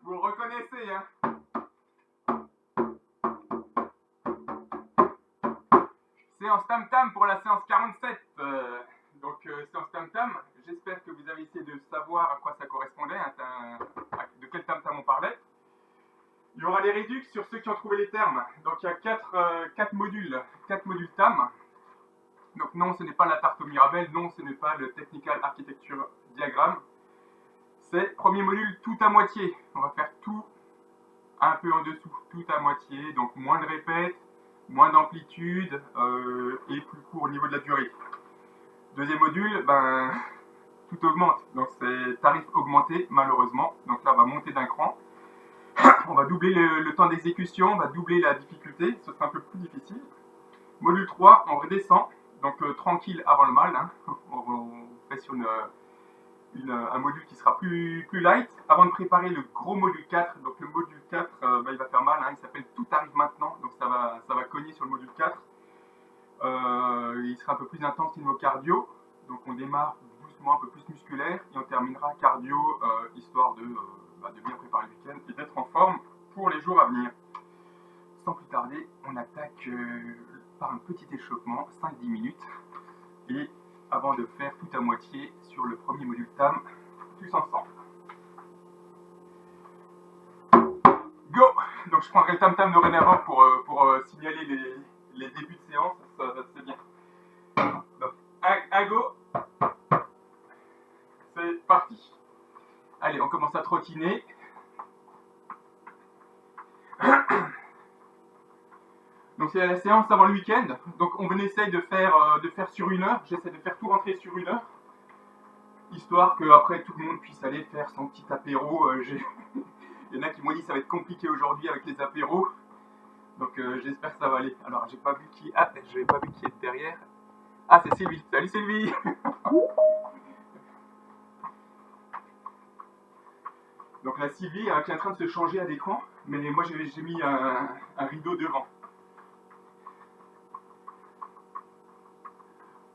Vous le reconnaissez, hein? Séance tam-tam pour la séance 47. Séance tam-tam, j'espère que vous avez essayé de savoir à quoi ça correspondait, hein, de quel tam-tam on parlait. Il y aura les réducs sur ceux qui ont trouvé les termes. Donc il y a 4 modules tam. Donc non, ce n'est pas la tarte au Mirabelle, non, ce n'est pas le Technical Architecture Diagram. C'est premier module tout à moitié. On va faire tout un peu en dessous, tout à moitié, donc moins de répètes, moins d'amplitude et plus court au niveau de la durée. Deuxième module, tout augmente, donc c'est tarif augmenté malheureusement, donc là on va monter d'un cran. On va doubler le temps d'exécution, on va doubler la difficulté, ce sera un peu plus difficile. Module 3, on redescend, donc tranquille avant le mal, hein. On fait sur un module qui sera plus light, avant de préparer le gros module 4. Donc le module 4, il va faire mal, hein. Il s'appelle Tout arrive maintenant, donc ça va cogner sur le module 4. Il sera un peu plus intense niveau cardio, donc on démarre doucement, un peu plus musculaire, et on terminera cardio, histoire de bien préparer le week-end et d'être en forme pour les jours à venir. Sans plus tarder, on attaque par un petit échauffement, 5-10 minutes, et avant de faire tout à moitié sur le premier module TAM, tous ensemble. Go! Donc je prendrai le tam-tam dorénavant pour signaler les débuts de séance, c'est bien. Donc, à go! C'est parti! Allez, on commence à trottiner. Donc c'est la séance avant le week-end. Donc on essaye de faire sur 1 heure. J'essaie de faire tout rentrer sur 1 heure. Histoire que après tout le monde puisse aller faire son petit apéro. Il y en a qui m'ont dit que ça va être compliqué aujourd'hui avec les apéros. Donc j'espère que ça va aller. Alors j'ai pas vu qui. Ah, je n'avais pas vu qui est derrière. Ah, c'est Sylvie. Salut Sylvie. Donc la Sylvie qui est en train de se changer à l'écran. Mais moi j'ai mis un rideau devant.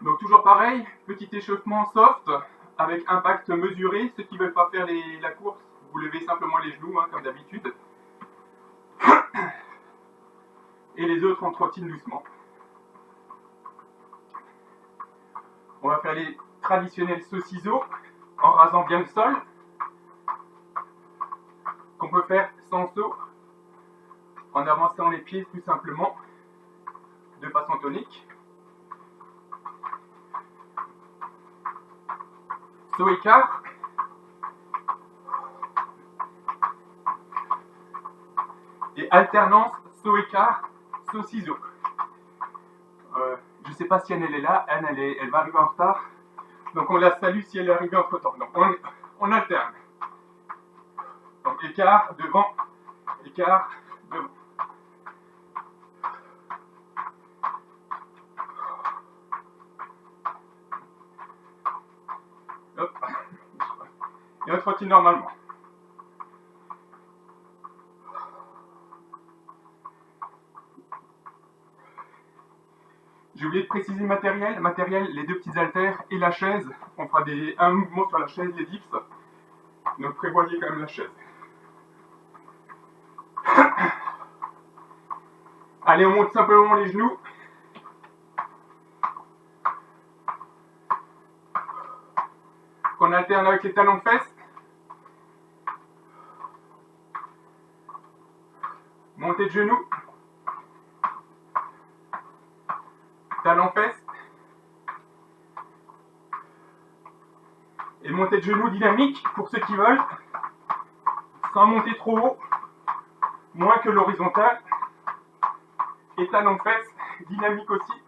Donc toujours pareil, petit échauffement soft, avec impact mesuré. Ceux qui ne veulent pas faire la course, vous levez simplement les genoux, hein, comme d'habitude. Et les autres, on trottine doucement. On va faire les traditionnels sauts ciseaux, en rasant bien le sol, qu'on peut faire sans saut, en avançant les pieds tout simplement, de façon tonique. Saut écart. Et alternance, saut écart, saut ciseaux. Je ne sais pas si Anne elle est là, Anne elle va arriver en retard. Donc on la salue si elle est arrivée entre temps. Donc on alterne. Donc écart, devant, écart, devant. Hop. Et on trottine normalement. J'ai oublié de préciser le matériel, les 2 petits haltères et la chaise. On fera un mouvement sur la chaise, les dips. Donc prévoyez quand même la chaise. Allez, on monte simplement les genoux. Qu'on alterne avec les talons de fesses. Montée de genoux. Talons fesses. Et montée de genoux dynamique pour ceux qui veulent. Sans monter trop haut. Moins que l'horizontale. Et talons de fesses dynamique aussi.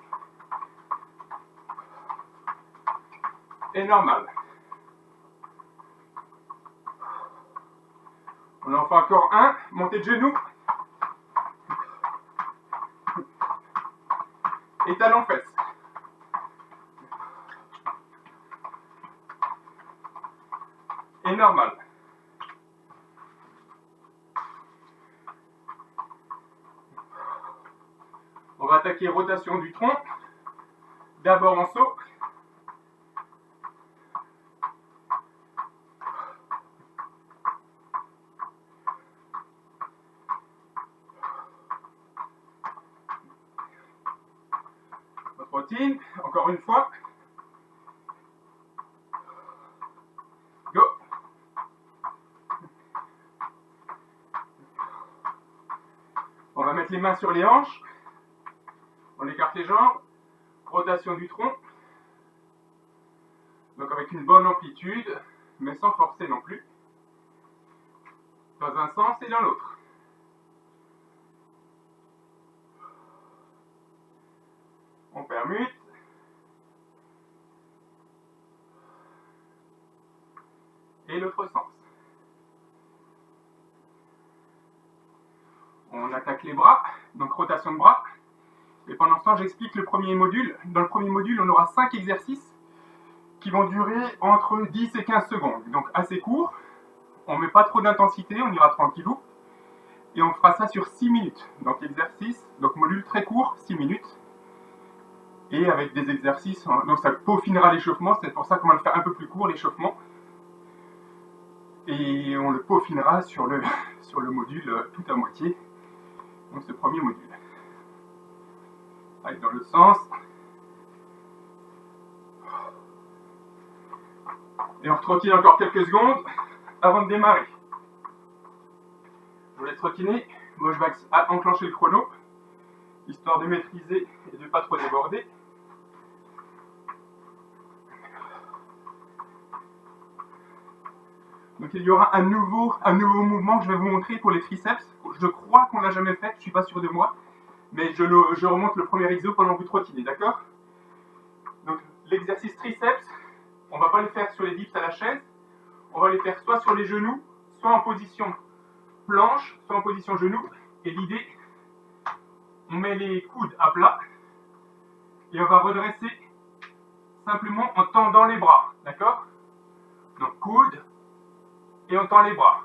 Et normal. On en fait encore un. Montée de genoux. Et talons fesses. Et normal. On va attaquer rotation du tronc. D'abord en saut. trottine, encore une fois. Go. On va mettre les mains sur les hanches. On écarte les jambes. Rotation du tronc. Donc avec une bonne amplitude, mais sans forcer non plus. Dans un sens et dans l'autre. On permute. Et l'autre sens. On attaque les bras, donc rotation de bras. Et pendant ce temps, j'explique le premier module. Dans le premier module, on aura 5 exercices qui vont durer entre 10 et 15 secondes. Donc assez court. On ne met pas trop d'intensité, on ira tranquillou. Et on fera ça sur 6 minutes. Donc exercice, donc module très court, 6 minutes. Et avec des exercices, donc ça peaufinera l'échauffement. C'est pour ça qu'on va le faire un peu plus court, l'échauffement. Et on le peaufinera sur le module tout à moitié. Donc ce premier module. Allez, dans l'autre sens. Et on trottine encore quelques secondes avant de démarrer. Je vous laisse trottiner. Moi je vais enclencher le chrono, histoire de maîtriser et de ne pas trop déborder. Donc il y aura un nouveau mouvement que je vais vous montrer pour les triceps. Je crois qu'on l'a jamais fait, je ne suis pas sûr de moi. Mais je remonte le premier exo pendant que vous trottinez, d'accord? Donc l'exercice triceps, on ne va pas le faire sur les dips à la chaise. On va les faire soit sur les genoux, soit en position planche, soit en position genou. Et l'idée, on met les coudes à plat. Et on va redresser simplement en tendant les bras, d'accord? Donc coude, et on tend les bras.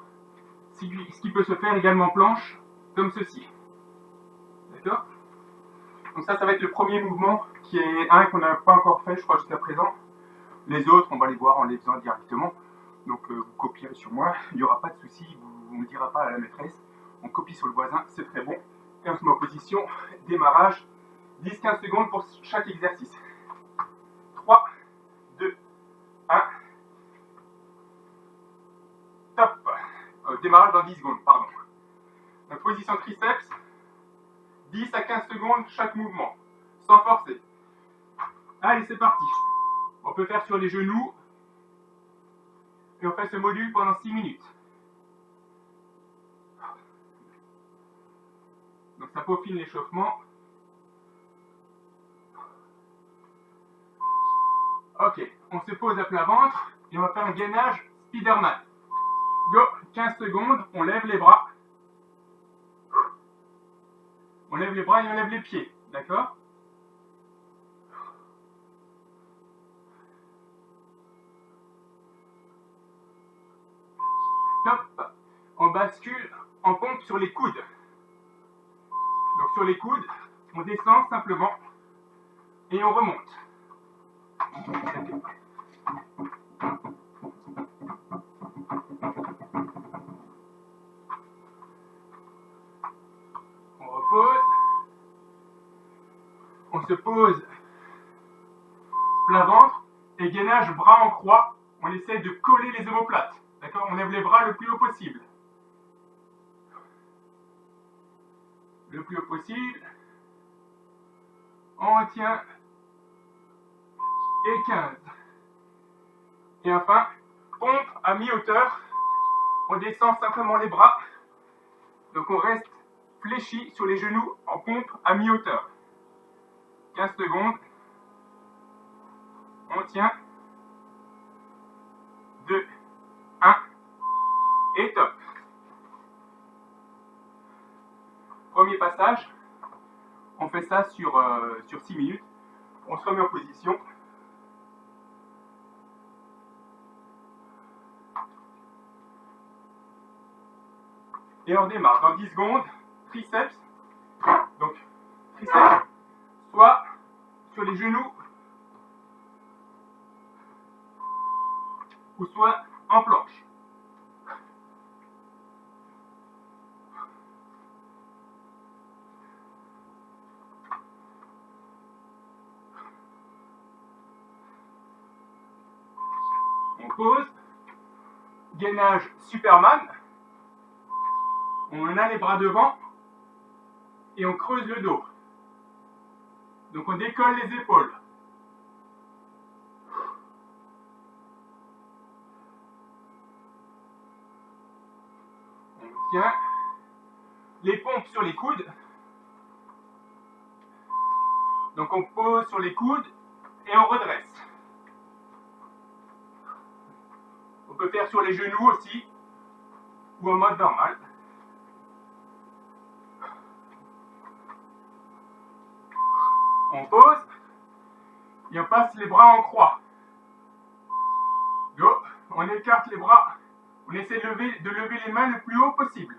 Ce qui peut se faire également planche, comme ceci. D'accord? Donc ça va être le premier mouvement, qui est un qu'on n'a pas encore fait, je crois, jusqu'à présent. Les autres, on va les voir en les faisant directement. Donc vous copierez sur moi, il n'y aura pas de souci, vous ne me direz pas à la maîtresse. On copie sur le voisin, c'est très bon. Et on se met en position, démarrage, 10-15 secondes pour chaque exercice. 3, 2, 1. Top. Démarrage dans 10 secondes, pardon. Donc position triceps, 10 à 15 secondes chaque mouvement, sans forcer. Allez, c'est parti. On peut faire sur les genoux. Et on fait ce module pendant 6 minutes. Donc ça peaufine l'échauffement. Ok, on se pose à plat ventre et on va faire un gainage Spiderman. Go, 15 secondes, on lève les bras. On lève les bras et on lève les pieds, d'accord? Top. On bascule en pompe sur les coudes. Donc sur les coudes, on descend simplement et on remonte. On repose. On se pose plat ventre et gainage bras en croix. On essaie de coller les omoplates. D'accord? On lève les bras le plus haut possible. Le plus haut possible. On retient. Et 15. Et enfin, pompe à mi-hauteur. On descend simplement les bras. Donc on reste fléchi sur les genoux en pompe à mi-hauteur. 15 secondes. On tient. 2, 1. Et top. Premier passage. On fait ça sur 6 minutes. On se remet en position. Et on démarre dans 10 secondes. Triceps. Donc, triceps, soit sur les genoux, ou soit en planche. Pause. Gainage Superman. On a les bras devant et on creuse le dos. Donc on décolle les épaules. On tient les pompes sur les coudes. Donc on pose sur les coudes et on redresse. On peut faire sur les genoux aussi ou en mode normal. On pose et on passe les bras en croix. Go. On écarte les bras. On essaie de lever les mains le plus haut possible.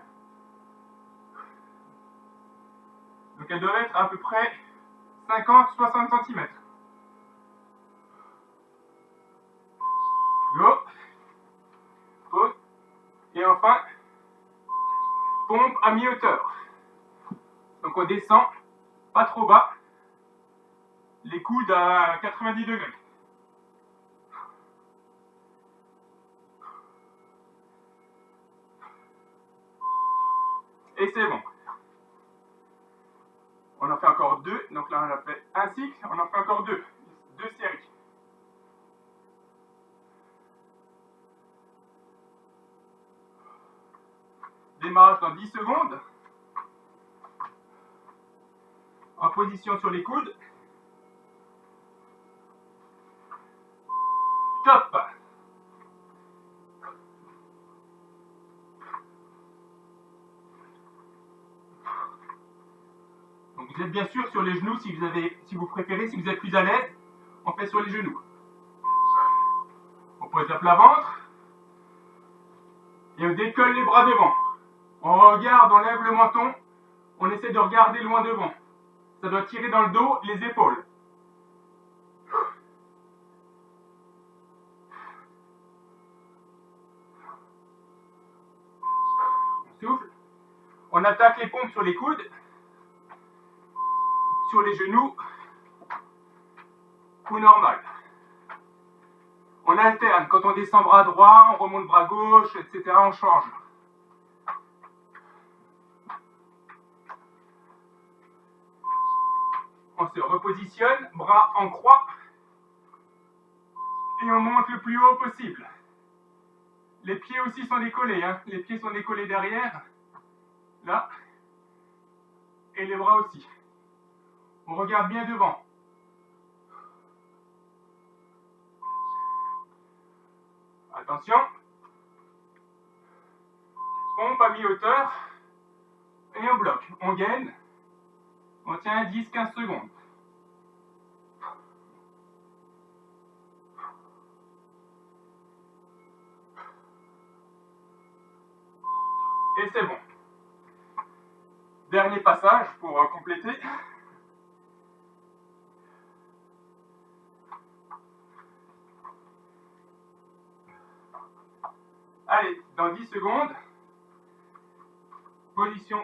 Donc elles doivent être à peu près 50-60 cm. Go. Pause. Et enfin, pompe à mi-hauteur. Donc on descend, pas trop bas. Les coudes à 90 degrés. Et c'est bon. On en fait encore deux. Donc là, on a fait un cycle. On en fait encore deux. Deux séries. Démarrage dans 10 secondes. En position sur les coudes. Top. Donc vous êtes bien sûr sur les genoux si vous préférez, si vous êtes plus à l'aise, on fait sur les genoux. On pose à plat ventre et on décolle les bras devant. On regarde, on lève le menton, on essaie de regarder loin devant. Ça doit tirer dans le dos, les épaules. On souffle. On attaque les pompes sur les coudes, sur les genoux, ou normal. On alterne. Quand on descend bras droit, on remonte bras gauche, etc. On change. On se repositionne, bras en croix, et on monte le plus haut possible. Les pieds aussi sont décollés, hein. Les pieds sont décollés derrière, là, et les bras aussi. On regarde bien devant. Attention. Pompe à mi-hauteur, et on bloque. On gaine, on tient 10-15 secondes. Et c'est bon. Dernier passage pour compléter. Allez, dans 10 secondes, position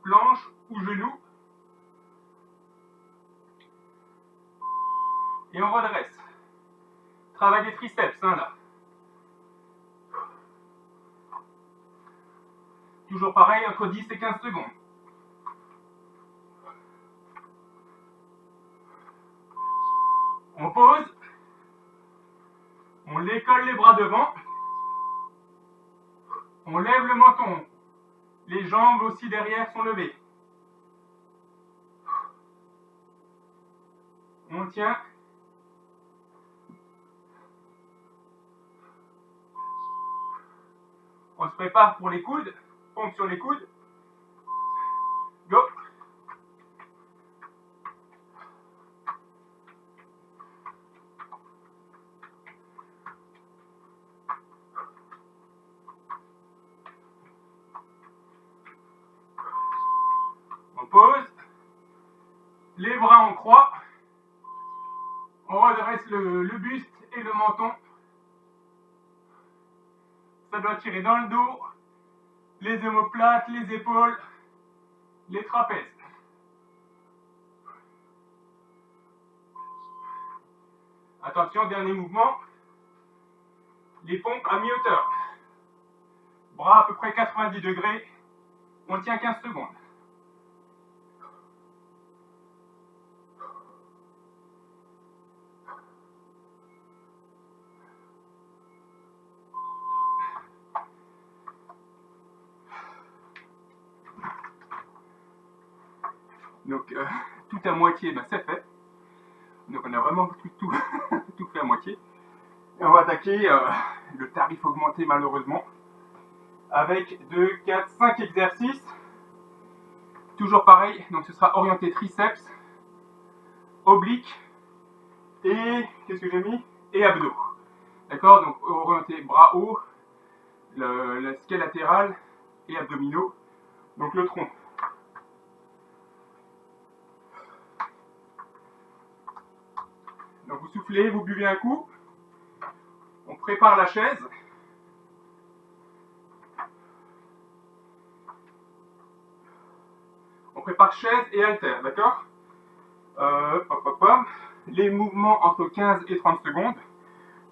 planche ou genou. Et on redresse. Travail des triceps, hein, là. Toujours pareil, entre 10 et 15 secondes. On pose. On décolle les bras devant. On lève le menton. Les jambes aussi derrière sont levées. On tient. On se prépare pour les coudes. Pompe sur les coudes. Go. On pose. Les bras en croix. On redresse le buste et le menton. Ça doit tirer dans le dos, les omoplates, les épaules, les trapèzes. Attention, dernier mouvement. Les pompes à mi-hauteur. Bras à peu près 90 degrés. On tient 15 secondes. Donc tout à moitié, ben, c'est fait. Donc on a vraiment tout tout fait à moitié. Et on va attaquer le tarif augmenté malheureusement avec 2, 4, 5 exercices. Toujours pareil, donc ce sera orienté triceps, oblique et qu'est-ce que j'ai mis? Et abdos. D'accord, donc orienté bras haut, le skill latéral et abdominaux. Donc le tronc. Donc vous soufflez, vous buvez un coup. On prépare la chaise. On prépare chaise et haltère, d'accord? Les mouvements entre 15 et 30 secondes.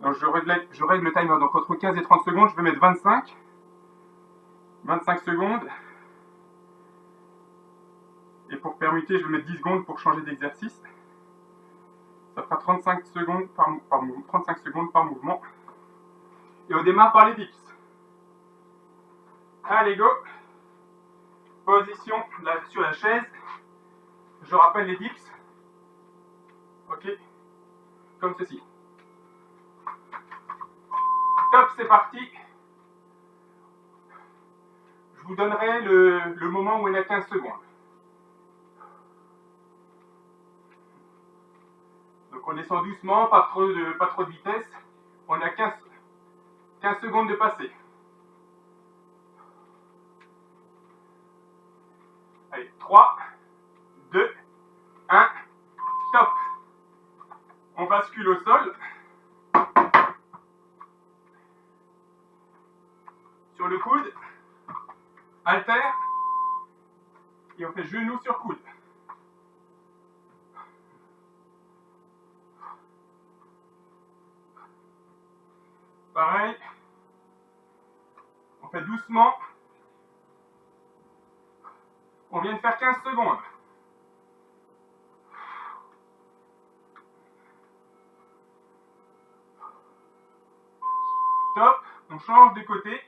Donc je règle le timer. Donc entre 15 et 30 secondes, je vais mettre 25. 25 secondes. Et pour permuter, je vais mettre 10 secondes pour changer d'exercice. Ça fera 35 secondes par mouvement. Et on démarre par les dips. Allez, go. Position là, sur la chaise. Je rappelle les dips. Ok. Comme ceci. Top, c'est parti. Je vous donnerai le moment où il y a 15 secondes. Donc on descend doucement, pas trop de vitesse. On a 15 secondes de passer. Allez, 3, 2, 1, stop. On bascule au sol. Sur le coude. Haltère. Et on fait genou sur coude. Pareil. On fait doucement. On vient de faire 15 secondes. Top. On change de côté.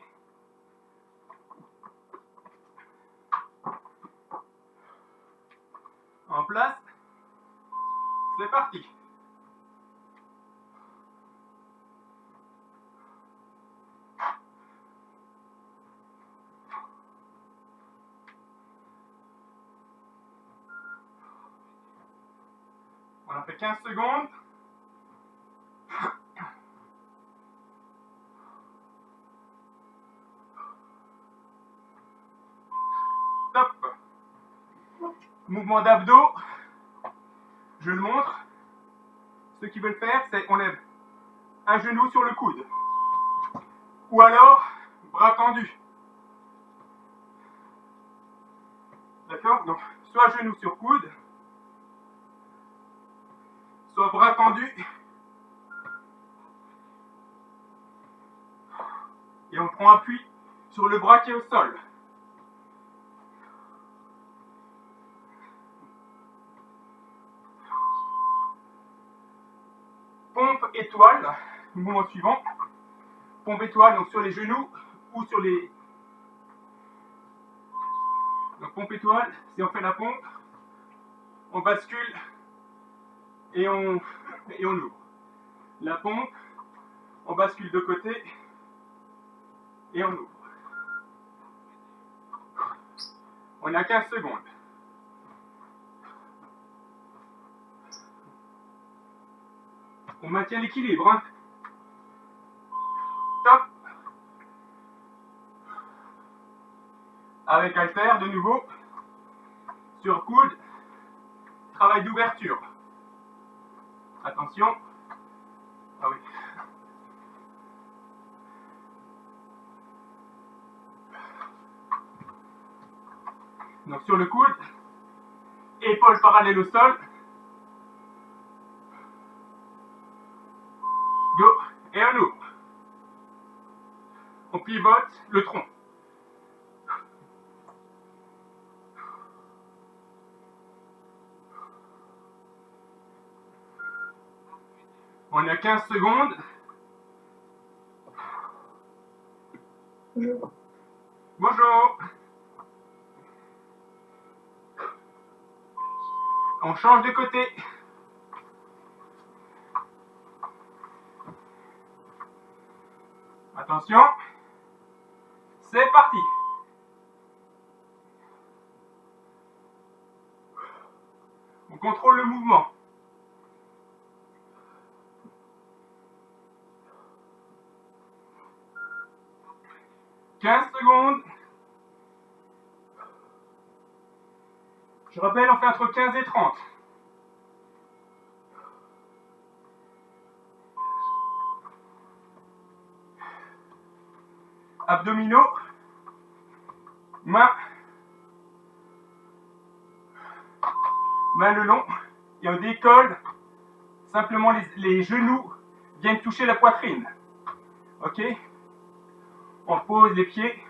En place. C'est parti. On a fait 15 secondes. Top. Mouvement d'abdos. Je le montre. Ceux qui veulent faire, c'est on lève un genou sur le coude. Ou alors, bras tendus. D'accord? Donc, soit genou sur coude, soit bras tendus. Et on prend appui sur le bras qui est au sol. Pompe étoile, mouvement suivant. Pompe étoile, donc sur les genoux ou sur les... Donc pompe étoile, si on fait la pompe, on bascule et on ouvre. La pompe, on bascule de côté et on ouvre. On a 15 secondes. On maintient l'équilibre. Hein. Top. Avec haltère de nouveau. Sur coude. Travail d'ouverture. Attention. Ah oui. Donc sur le coude. Épaules parallèles au sol. Go. Et on ouvre. on pivote le tronc. On a 15 secondes. Bonjour. Bonjour. On change de côté. Attention. C'est parti. On contrôle le mouvement. 15 secondes. Je rappelle, on fait entre 15 et 30. Abdominaux. Main le long. Et on décolle. Simplement les genoux viennent toucher la poitrine. Ok? On pose les pieds.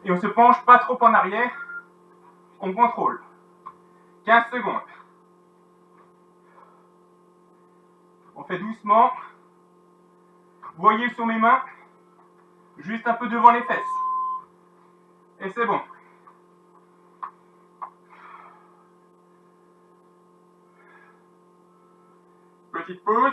Et on se penche pas trop en arrière. On contrôle. 15 secondes. On fait doucement. Vous voyez sur mes mains, juste un peu devant les fesses. Et c'est bon. Petite pause.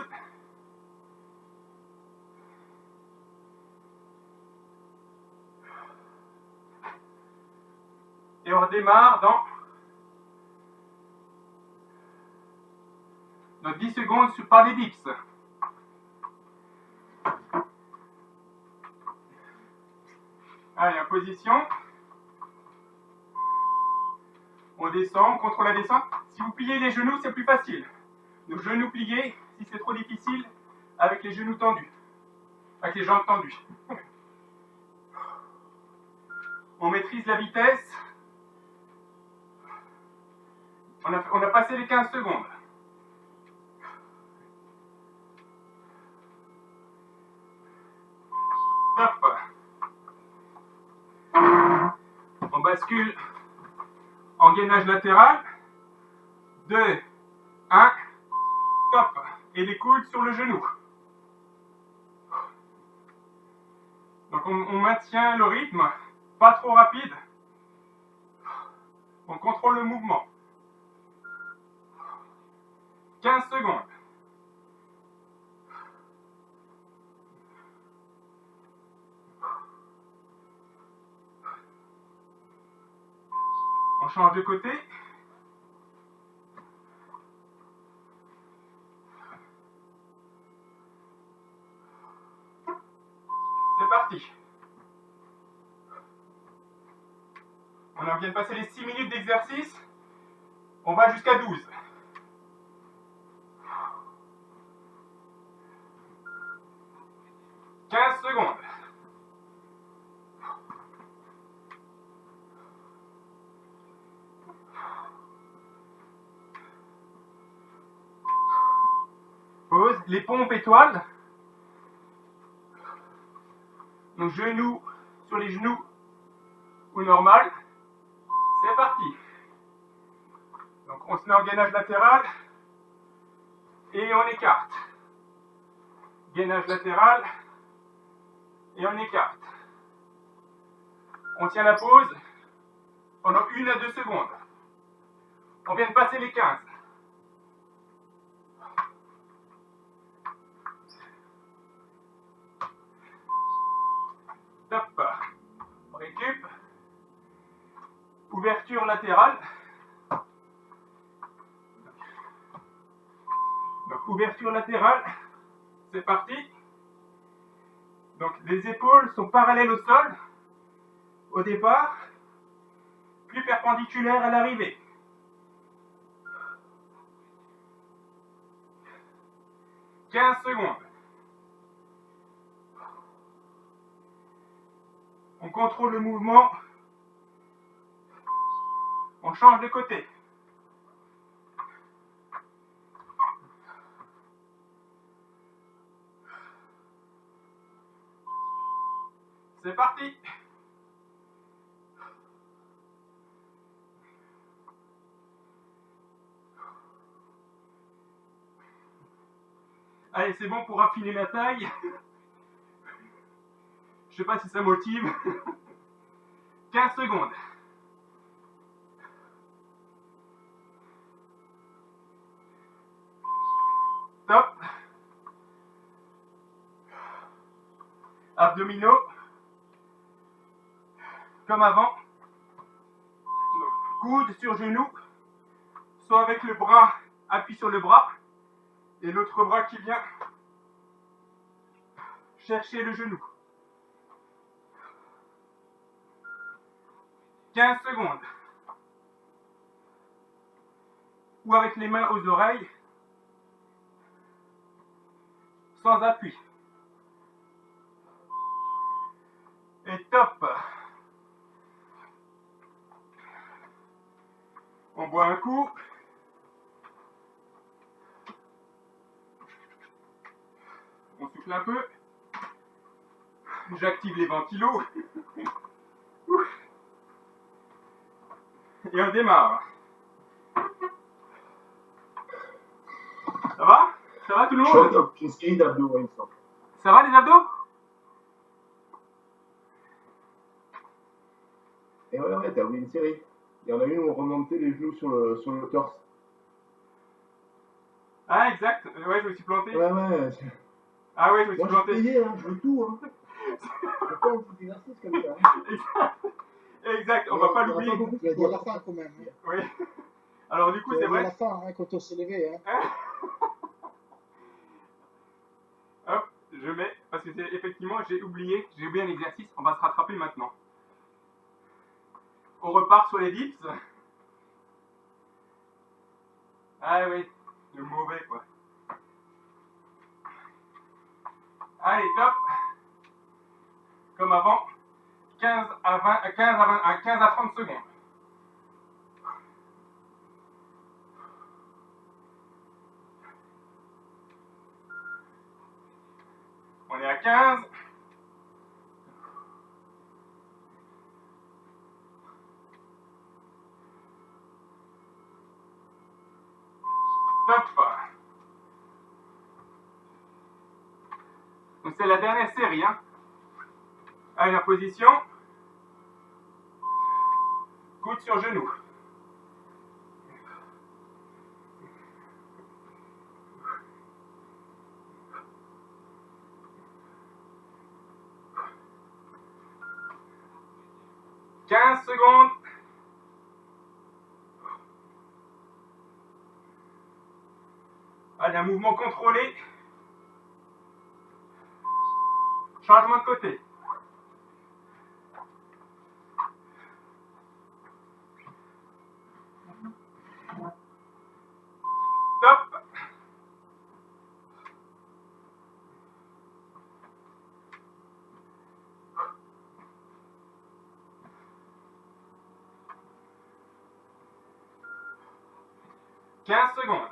Et on redémarre dans 10 secondes par les dips. Allez, en position. On descend, on contrôle la descente. Si vous pliez les genoux, c'est plus facile. Donc genoux pliés, si c'est trop difficile, avec les genoux tendus. Avec les jambes tendues. On maîtrise la vitesse. On a passé les 15 secondes. Hop. On bascule en gainage latéral. 2, 1, top. Et les coudes sur le genou. Donc on maintient le rythme, pas trop rapide. On contrôle le mouvement. 15 secondes. On change de côté. C'est parti. On vient de passer les 6 minutes d'exercice. On va jusqu'à 12. « 15 secondes. Pause. Les pompes étoiles. Donc genoux sur les genoux ou normal. C'est parti. Donc on se met en gainage latéral et on écarte. Gainage latéral et on écarte. On tient la pause pendant 1 à 2 secondes. On vient de passer les 15. Top. On récup. Ouverture latérale. Donc ouverture latérale. C'est parti. Donc les épaules sont parallèles au sol au départ, puis perpendiculaires à l'arrivée. « 15 secondes. On contrôle le mouvement. On change de côté. C'est parti. Allez, c'est bon pour affiner la taille. Je sais pas si ça motive. 15 secondes. Top. Abdominaux. Comme avant. Donc, coude sur genou. Soit avec le bras, appui sur le bras. Et l'autre bras qui vient chercher le genou. 15 secondes. Ou avec les mains aux oreilles. Sans appui. Et top. On boit un coup. On souffle un peu. J'active les ventilos. Et on démarre. Ça va? Ça va tout le monde? Une série d'abdos, il me semble. Ça va les abdos? Et ouais, t'as oublié une série. Il y en a une où on remontait les genoux sur le torse. Ah exact, ouais je me suis planté. Ouais. Ah ouais je me suis Moi planté. j'ai payé, hein, je veux tout. Hein. Pourquoi on fait des exercices comme ça hein. Exact, on va pas l'oublier. Tu as dit à la fin quand même. Hein. Oui. Alors du coup Tu as c'est dit à vrai. la fin hein, quand on s'est levé. Hein. Hop, je mets, parce que c'est effectivement j'ai oublié un exercice, on va se rattraper maintenant. On repart sur les dips. Ah oui, le mauvais quoi. Allez, top. Comme avant, 15 à 30 secondes. On est à 15. Top. Donc c'est la dernière série. Hein. Allez, la position. Coude sur genou. « 15 secondes. Allez, un mouvement contrôlé. Changement de côté. Top. « 15 secondes.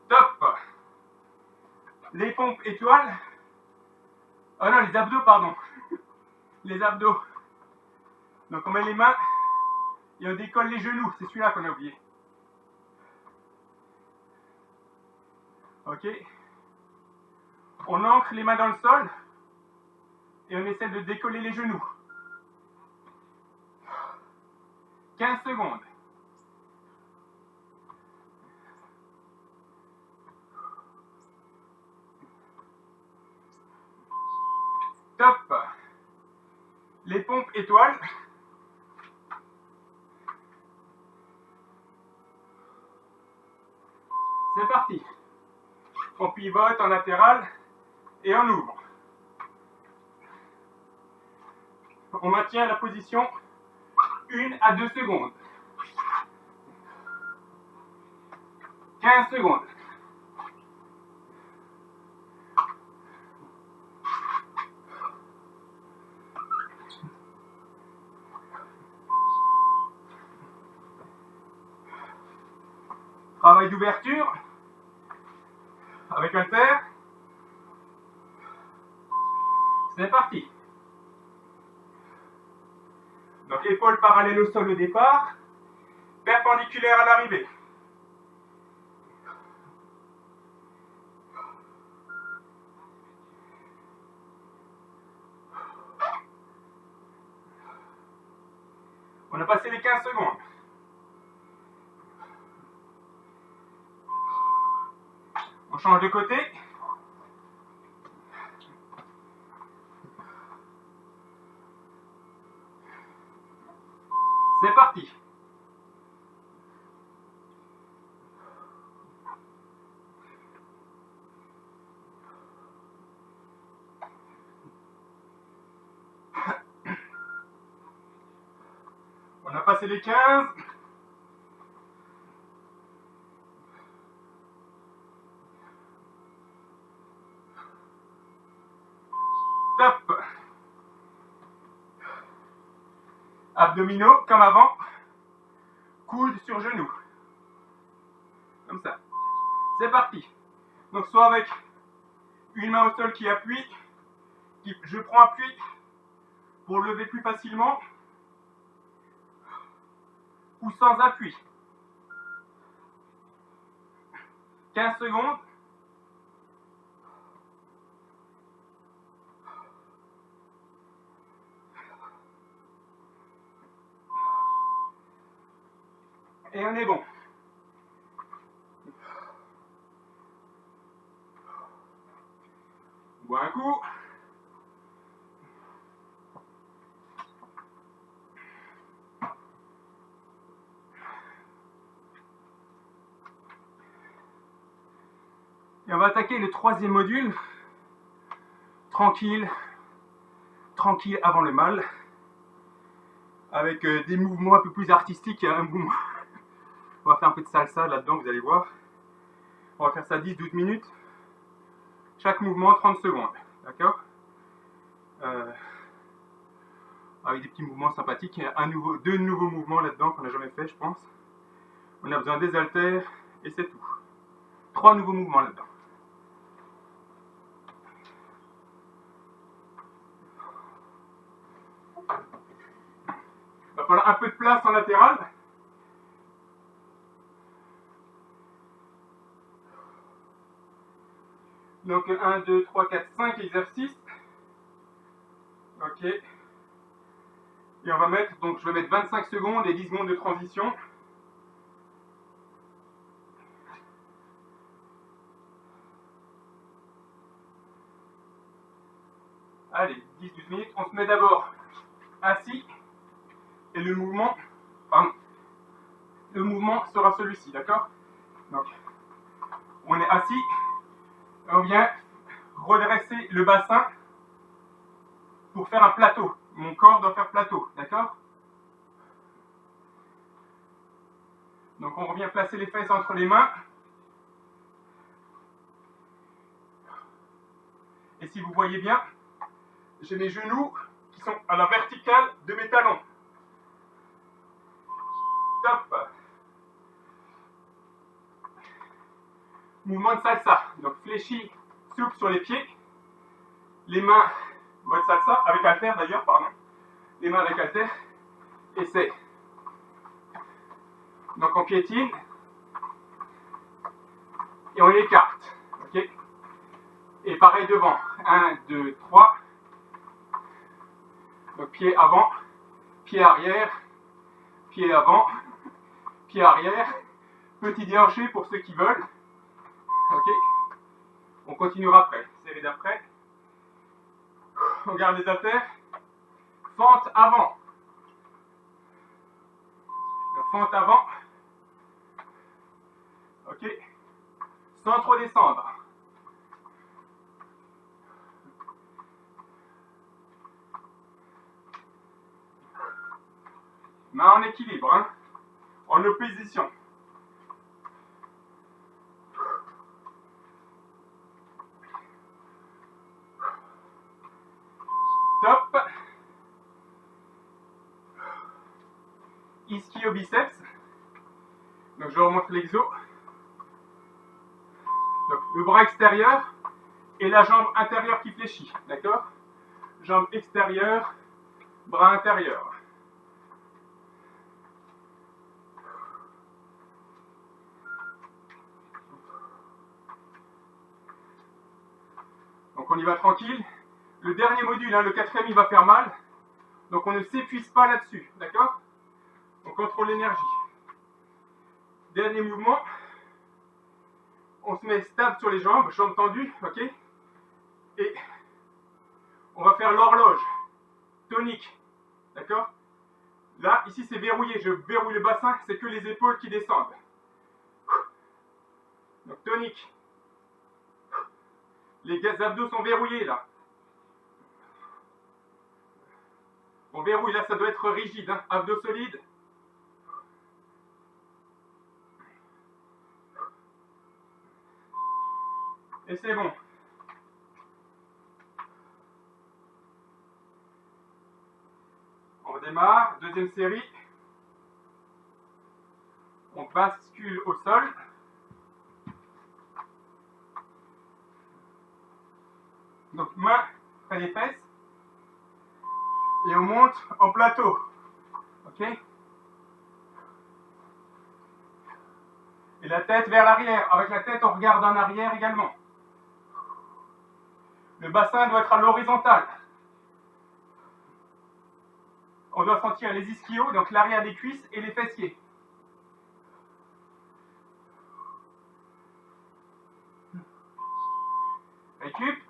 Top. Les pompes étoiles. Oh non, les abdos, pardon. Les abdos. Donc on met les mains et on décolle les genoux. C'est celui-là qu'on a oublié. Ok. On ancre les mains dans le sol et on essaie de décoller les genoux. 15 secondes. Top. Les pompes étoiles. C'est parti. On pivote en latéral et on ouvre. On maintient la position 1 à 2 secondes. 15 secondes. Travail d'ouverture avec halter. C'est parti. Donc épaules parallèles au sol au départ, perpendiculaire à l'arrivée. On a passé les 15 secondes. On change de côté. C'est parti. On a passé les 15. Top. Abdominaux comme avant. Coude sur genou. Comme ça. C'est parti. Donc soit avec une main au sol qui appuie, je prends appui pour lever plus facilement, ou sans appui. 15 secondes. Et on est bon. On boit un coup. Et on va attaquer le troisième module. Tranquille. Tranquille avant le mal. Avec des mouvements un peu plus artistiques. Un mouvement. On va faire un peu de salsa là-dedans, vous allez voir. On va faire ça 10-12 minutes. Chaque mouvement 30 secondes. D'accord, avec des petits mouvements sympathiques. Il y a deux nouveaux mouvements là-dedans qu'on n'a jamais fait, je pense. On a besoin des haltères et c'est tout. 3 nouveaux mouvements là-dedans. Il va falloir un peu de place en latéral. Donc 1, 2, 3, 4, 5 exercices. Ok. Et on va mettre, donc je vais mettre 25 secondes et 10 secondes de transition. Allez, 10-12 minutes. On se met d'abord assis. Et le mouvement sera celui-ci, d'accord? Donc, on est assis. Et on vient redresser le bassin pour faire un plateau. Mon corps doit faire plateau, d'accord? Donc on revient placer les fesses entre les mains. Et si vous voyez bien, j'ai mes genoux qui sont à la verticale de mes talons. Top. Mouvement de salsa. Donc fléchi, souple sur les pieds. Les mains, mode salsa, avec haltère d'ailleurs, pardon. Les mains avec haltère. Et c'est. Donc on piétine. Et on écarte. Ok. Et pareil devant. 1, 2, 3. Donc pied avant, pied arrière, pied avant, pied arrière. Petit déhanché pour ceux qui veulent. Ok. On continuera après. Série d'après. On garde les haltères. Fente avant. Donc, fente avant. Ok. Sans trop descendre. Main en équilibre. Hein. En opposition. Top. Ischio biceps. Donc je remonte l'exo. Donc le bras extérieur et la jambe intérieure qui fléchit, d'accord? Jambe extérieure, bras intérieur. Donc on y va tranquille. Le dernier module, hein, le quatrième, il va faire mal. Donc on ne s'épuise pas là-dessus, d'accord? On contrôle l'énergie. Dernier mouvement. On se met stable sur les jambes, jambes tendues, ok? Et on va faire l'horloge tonique, d'accord? Là, ici c'est verrouillé, je verrouille le bassin, c'est que les épaules qui descendent. Donc tonique. Les abdos sont verrouillés là. On verrouille, là ça doit être rigide, hein? Abdos solides. Et c'est bon. On redémarre, deuxième série. On bascule au sol. Donc main près des fesses. Et on monte en plateau. Ok? Et la tête vers l'arrière. Avec la tête, on regarde en arrière également. Le bassin doit être à l'horizontale. On doit sentir les ischios, donc l'arrière des cuisses et les fessiers. Récup.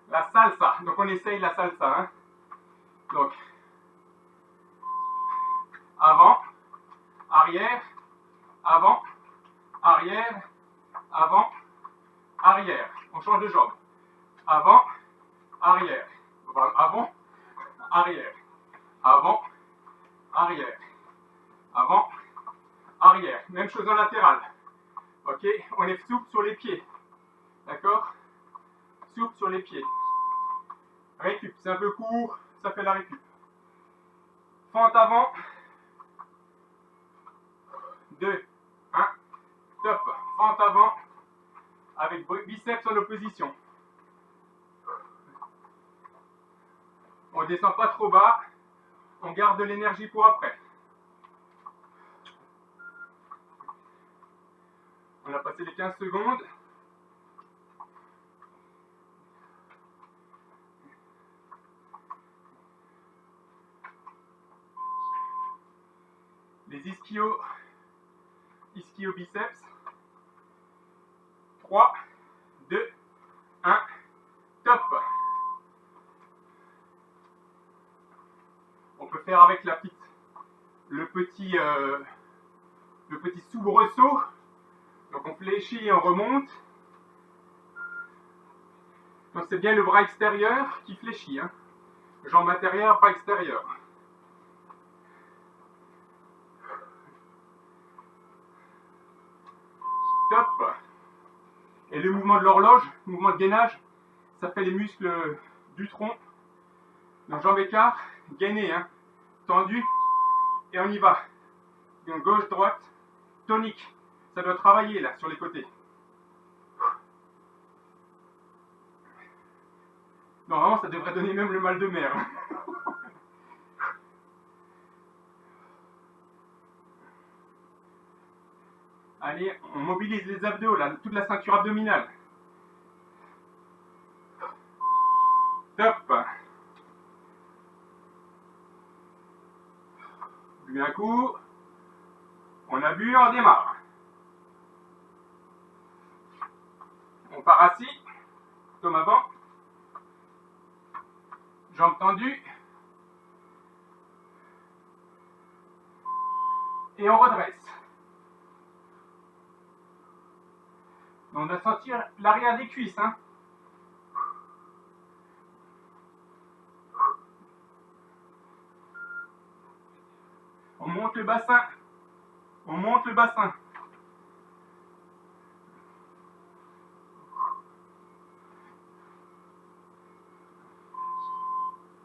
La salsa. Donc on essaye la salsa. Hein. Donc, avant, arrière, avant, arrière, avant, arrière. On change de jambe. Avant, arrière. Avant, arrière. Avant, arrière. Avant, arrière. Même chose en latéral. Ok, on est souple sur les pieds. D'accord? Souple sur les pieds. Récup, c'est un peu court, ça fait la récup. Fente avant. 2, 1, top. Fente avant avec biceps en opposition. On ne descend pas trop bas. On garde de l'énergie pour après. On a passé les 15 secondes. Les ischio-biceps. 3, 2, 1, top. On peut faire avec le petit soubresaut. Donc on fléchit et on remonte. Donc c'est bien le bras extérieur qui fléchit. Hein. Jambe intérieure, bras extérieur. Top. Et le mouvement de l'horloge, mouvement de gainage, ça fait les muscles du tronc. Donc jambe écart, gainé, hein. Tendu, et on y va. Donc gauche, droite, tonique. Ça doit travailler là, sur les côtés. Normalement, ça devrait donner même le mal de mer. Allez, on mobilise les abdos, là, toute la ceinture abdominale. Top. Bu un coup. On a bu, on démarre. On part assis, comme avant. Jambes tendues. Et on redresse. On doit sentir l'arrière des cuisses. Hein. On monte le bassin. On monte le bassin.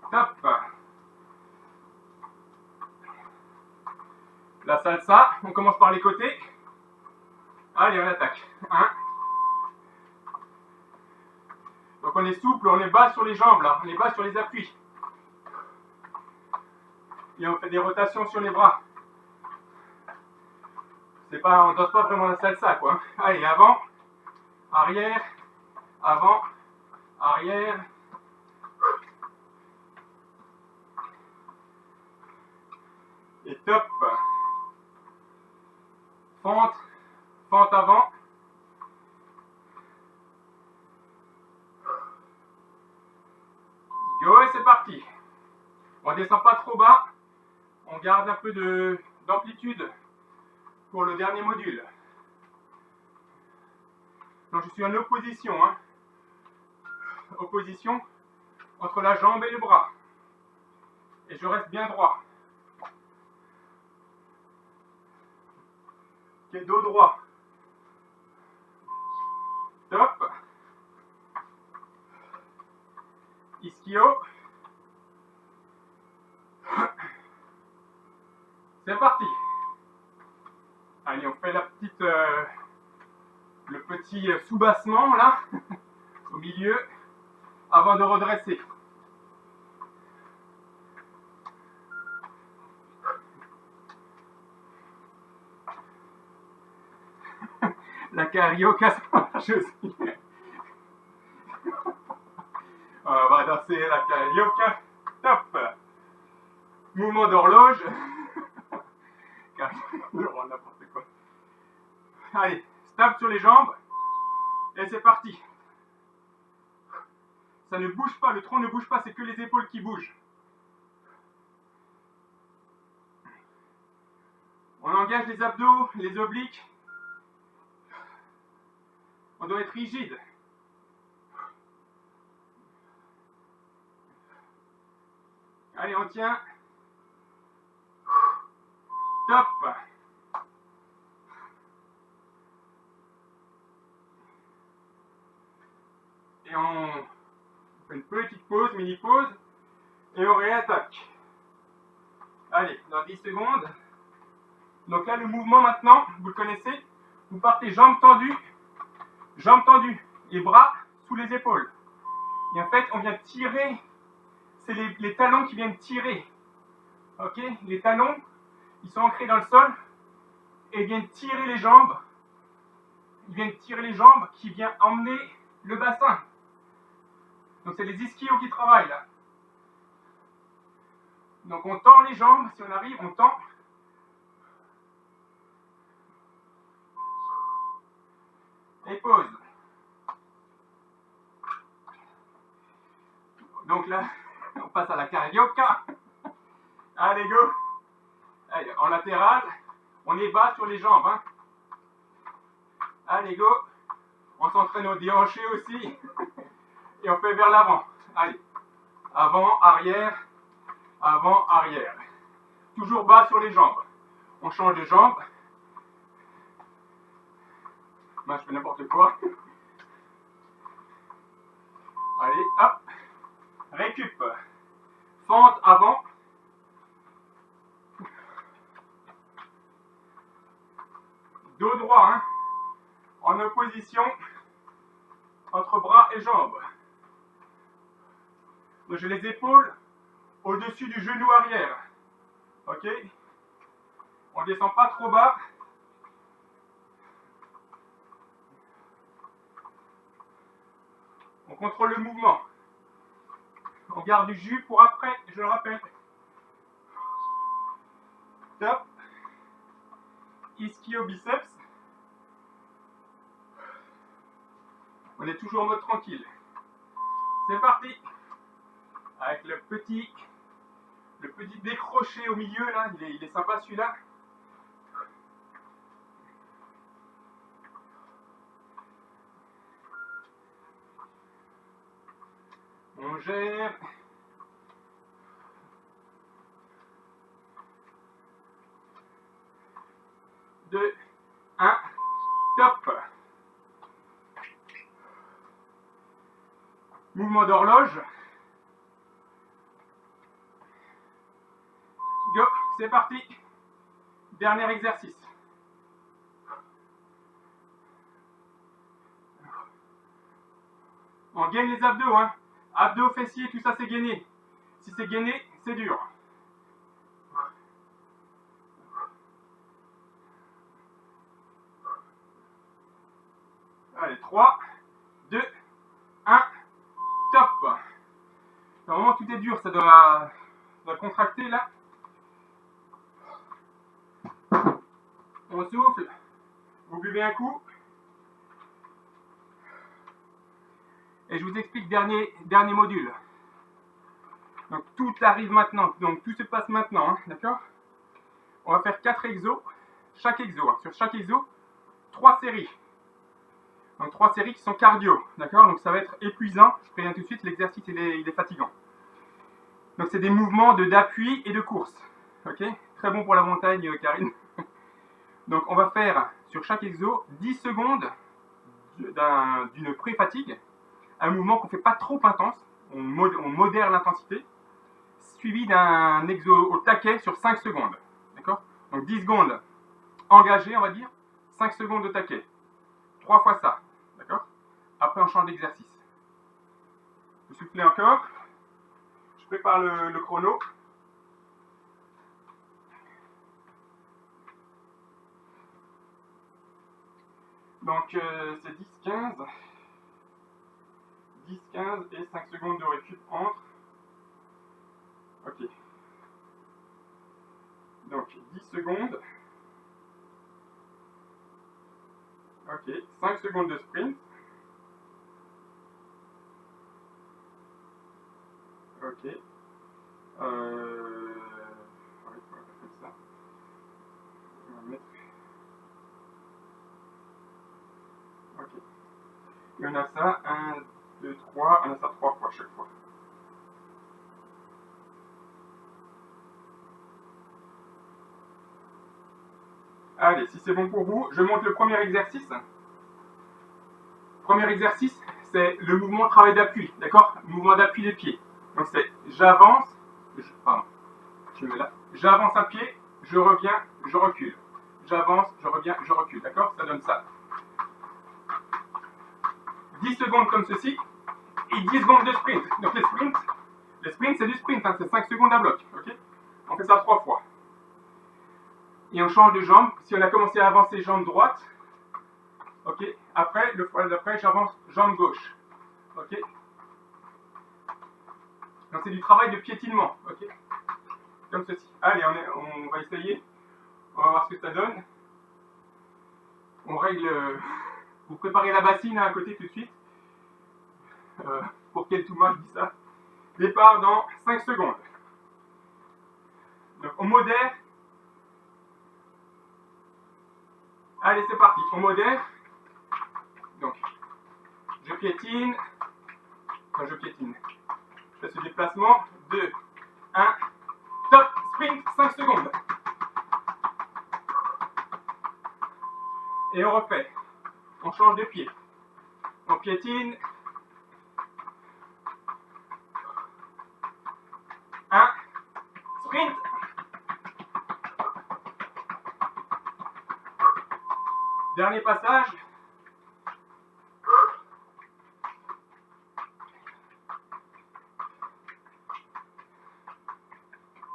Top. La salsa, on commence par les côtés. Allez, on attaque. 1. Donc on est souple, on est bas sur les jambes là, on est bas sur les appuis. Et on fait des rotations sur les bras. C'est pas, on danse pas vraiment la salsa quoi. Allez, avant, arrière, avant, arrière. Et top. Fente, fente avant. Go et c'est parti. On descend pas trop bas. On garde un peu d'amplitude pour le dernier module. Donc je suis en opposition. Hein. Opposition entre la jambe et le bras. Et je reste bien droit. Ok, dos droit. Top. Ischio. C'est parti. Allez, on fait la petite, le petit soubassement là, au milieu, avant de redresser. La carioca, ça marche aussi. On va danser la carioca. Top. Mouvement d'horloge. N'importe quoi. Allez, stable sur les jambes. Et c'est parti. Ça ne bouge pas, le tronc ne bouge pas, c'est que les épaules qui bougent. On engage les abdos, les obliques. On doit être rigide. Allez, on tient. Top. Et on fait une petite pause, mini pause. Et on réattaque. Allez, dans 10 secondes. Donc là, le mouvement maintenant, vous le connaissez. Vous partez jambes tendues, et bras sous les épaules. Et en fait, on vient tirer, c'est les talons qui viennent tirer. Ok, les talons, ils sont ancrés dans le sol et viennent tirer les jambes. Ils viennent tirer les jambes qui viennent emmener le bassin. Donc c'est les ischios qui travaillent là. Donc on tend les jambes, si on arrive, on tend. Et pause. Donc là, on passe à la carioca. Allez, go. Allez, en latéral, on est bas sur les jambes. Hein. Allez, go. On s'entraîne au déhanché aussi. Et on fait vers l'avant. Allez. Avant, arrière. Avant, arrière. Toujours bas sur les jambes. On change de jambe. Moi, je fais n'importe quoi. Allez, hop. Récup. Fente avant. Dos droit, hein. En opposition entre bras et jambes. Donc j'ai les épaules au-dessus du genou arrière. Ok. On descend pas trop bas. On contrôle le mouvement. On garde du jus pour après, je le rappelle. Top. Ischio biceps. On est toujours en mode tranquille. C'est parti. Avec le petit décroché au milieu là, il est sympa celui-là. On gère. Deux, un, top. Mouvement d'horloge. Go, c'est parti. Dernier exercice. On gaine les abdos, hein. Abdos, fessiers, tout ça c'est gainé. Si c'est gainé, c'est dur. Allez, 3, 2, 1, top. Normalement tout est dur, ça doit contracter là. On souffle, vous buvez un coup. Et je vous explique dernier module. Donc tout arrive maintenant, donc tout se passe maintenant, hein, d'accord? On va faire 4 exos, chaque exo, hein. Sur chaque exo, 3 séries. Donc 3 séries qui sont cardio, d'accord? Donc ça va être épuisant, je préviens tout de suite, l'exercice il est fatigant. Donc c'est des mouvements d'appui et de course, ok? Très bon pour la montagne, Karine. Donc on va faire sur chaque exo 10 secondes d'une pré-fatigue, un mouvement qu'on ne fait pas trop intense, on modère l'intensité, suivi d'un exo au taquet sur 5 secondes, d'accord? Donc 10 secondes engagé, on va dire, 5 secondes de taquet. 3 fois ça, d'accord? Après on change d'exercice. Vous soufflez encore. Je prépare le chrono. Donc c'est 10-15. 10-15 et 5 secondes de récup entre. Ok. Donc 10 secondes. Ok. 5 secondes de sprint. Ok. Ouais, on va faire comme ça. On va mettre. Ok. Et on a ça 1, 2, 3. On a ça 3 fois chaque fois. Allez, si c'est bon pour vous, je monte le premier exercice. Premier exercice, c'est le mouvement travail d'appui, d'accord? Mouvement d'appui des pieds. Donc c'est j'avance, je mets là. J'avance un pied, je reviens, je recule. J'avance, je reviens, je recule, d'accord? Ça donne ça. 10 secondes comme ceci et 10 secondes de sprint. Donc les sprints c'est du sprint, hein, c'est 5 secondes à bloc, ok? On fait ça 3 fois. Et on change de jambe. Si on a commencé à avancer jambe droite, ok? Après, le fois d'après, j'avance jambe gauche, ok? Donc c'est du travail de piétinement, ok? Comme ceci. Allez, on va essayer. On va voir ce que ça donne. On règle. Vous préparez la bassine à côté tout de suite. Pour quel tout mal je dis ça. Départ dans 5 secondes. Donc on modère. Allez, c'est parti. On modère. Donc, je piétine. Quand je piétine, je fais ce déplacement. 2, 1, top, sprint, 5 secondes. Et on refait. On change de pied. On piétine. 1, sprint. Dernier passage.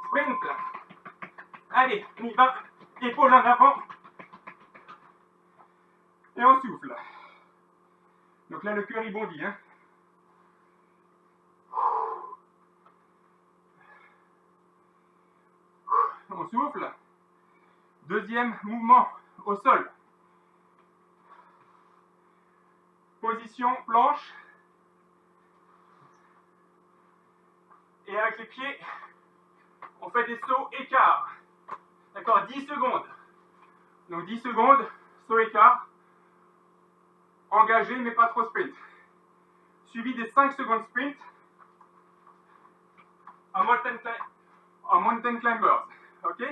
Sprint. Allez, on y va. Épaule en avant. Et on souffle. Donc là, le cœur, il bondit, hein. On souffle. Deuxième mouvement au sol. Position planche. Et avec les pieds, on fait des sauts écarts. D'accord, 10 secondes. Donc 10 secondes, saut écart. Engagé, mais pas trop sprint. Suivi des 5 secondes sprint en mountain climbers. Ok?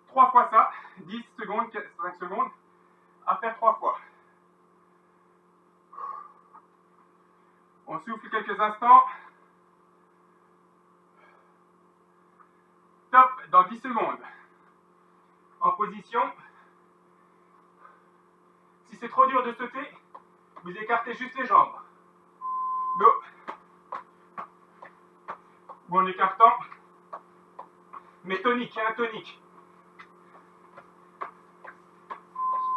3 fois ça, 10 secondes, 5 secondes, à faire 3 fois. On souffle quelques instants. Top, dans 10 secondes. En position. Si c'est trop dur de sauter, Vous écartez juste les jambes. Go. Ou en écartant. Mais tonique, hein, tonique.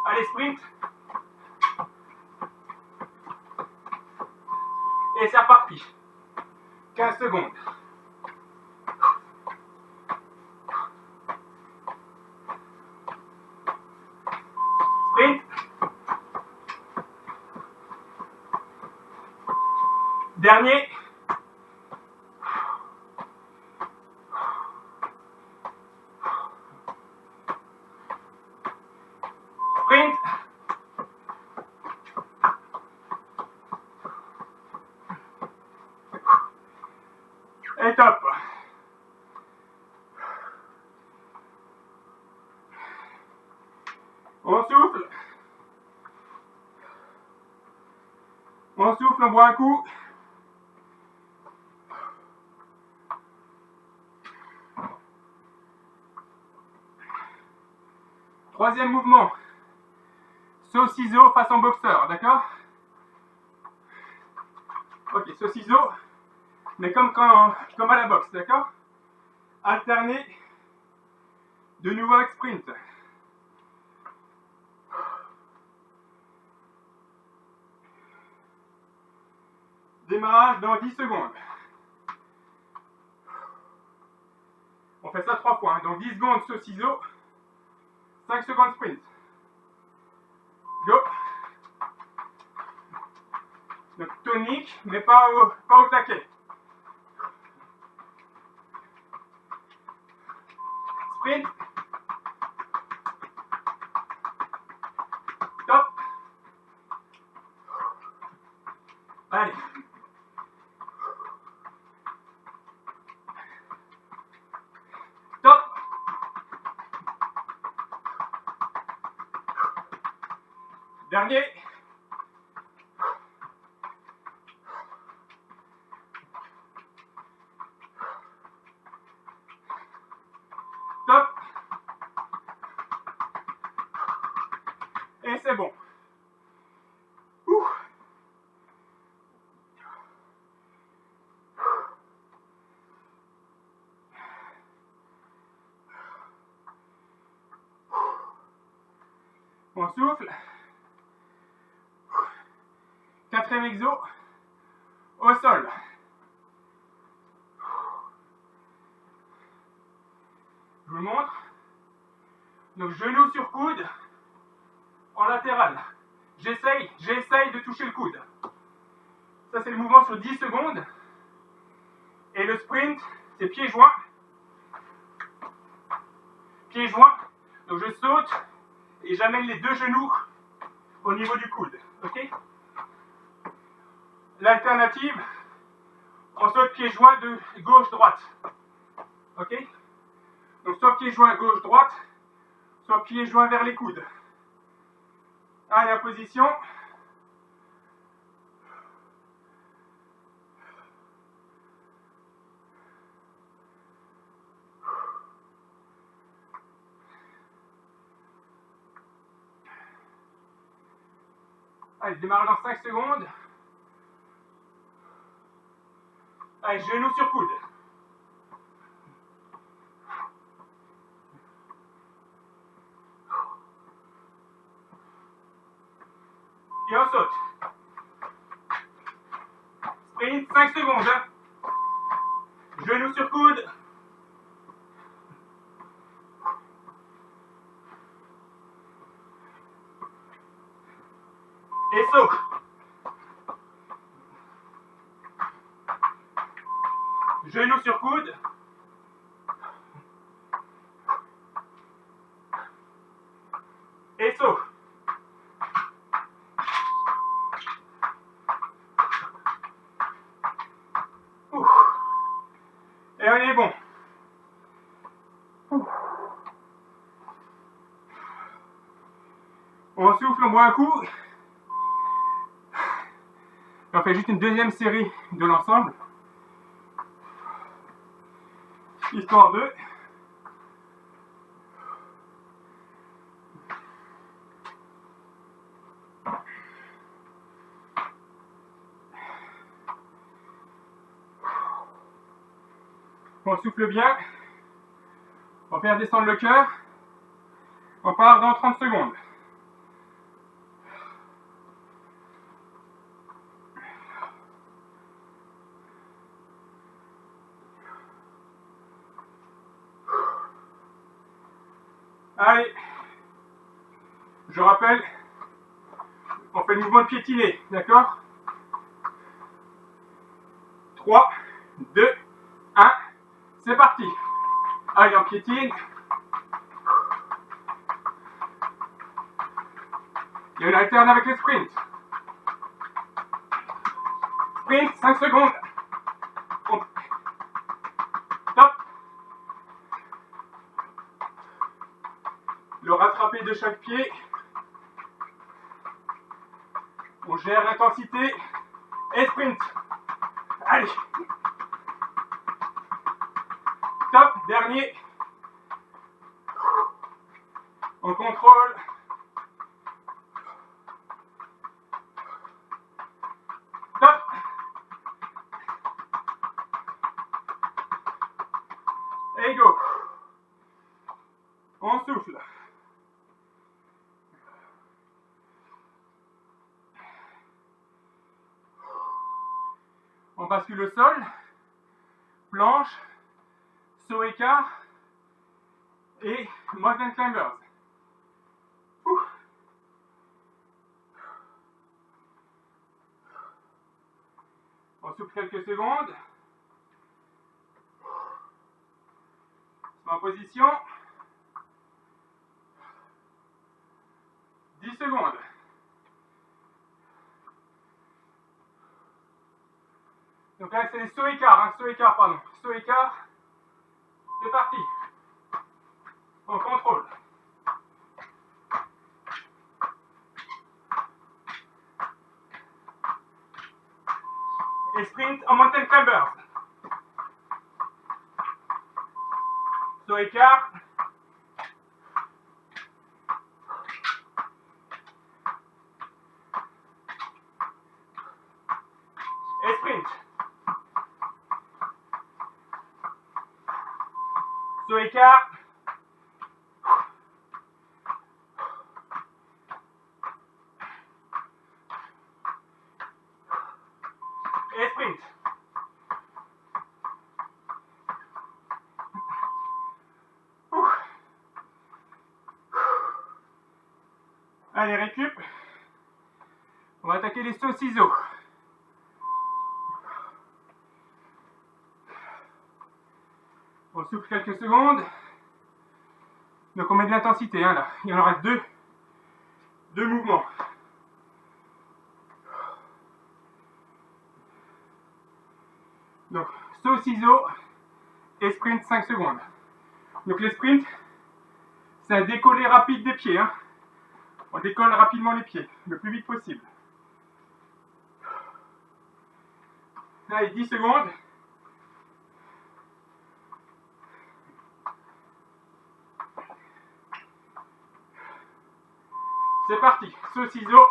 Allez, sprint. Et c'est reparti. 15 secondes. Sprint. Dernier. Sprint. Et top. On souffle. On souffle, on boit un coup. Troisième mouvement. Saut ciseaux façon boxeur, d'accord? Ok, saut ciseaux, mais comme à la boxe, d'accord? Alterner de nouveau avec sprint. Démarrage dans 10 secondes. On fait ça 3 fois, hein. Donc 10 secondes saut ciseaux, 5 secondes sprint. Go. Donc tonique, mais pas au taquet. Sprint. Top. Allez. Top. Dernier. Top. Et c'est bon. Ouh. On souffle. Quatrième exo. Au sol. Je vous le montre. Donc genou sur coude en latéral. J'essaye de toucher le coude. Ça c'est le mouvement sur 10 secondes. Et le sprint, c'est pieds joints. Pieds joints. Donc je saute et j'amène les deux genoux au niveau du coude. Ok? L'alternative, on saute pieds joints de gauche-droite. Ok? Donc soit pieds joints gauche-droite, soit pieds joints vers les coudes. Allez, en position. Allez, démarrage dans 5 secondes. Allez, genou sur coude. Et on saute. Sprint, 5 secondes. Hein. Genou sur coude. Et saut. Genou sur coude. Et saut. Ouh. Et on est bon. Ouh. On souffle, on boit un coup. Et on fait juste une deuxième série de l'ensemble. Histoire de... On souffle bien. On va faire descendre le cœur. On part dans 30 secondes. Allez, je rappelle, on fait le mouvement de piétiner, d'accord? 3, 2, 1, c'est parti. Allez, on piétine. Et on alterne avec le sprint. Sprint, 5 secondes. Top. Le rattrapé de chaque pied. On gère l'intensité. Et sprint. Allez. Top. Dernier. On contrôle. Top. Et go. On souffle. On bascule le sol, planche, saut écart et mountain climbers. On souffle quelques secondes. En position. 10 secondes. Donc là, c'est les sauts écarts, saut écart. C'est parti. On contrôle. Et sprint en mountain climbers. Saut écart. Et sprint. Saut écart. Et sprint. Allez, récup. On va attaquer les sauts ciseaux. On souffle quelques secondes. Donc on met de l'intensité, hein, là. Il en reste deux mouvements. Donc saut ciseaux et sprint 5 secondes. Donc les sprints, c'est un décollé rapide des pieds. Hein. On décolle rapidement les pieds, le plus vite possible. Allez, 10 secondes. C'est parti, saut ciseaux.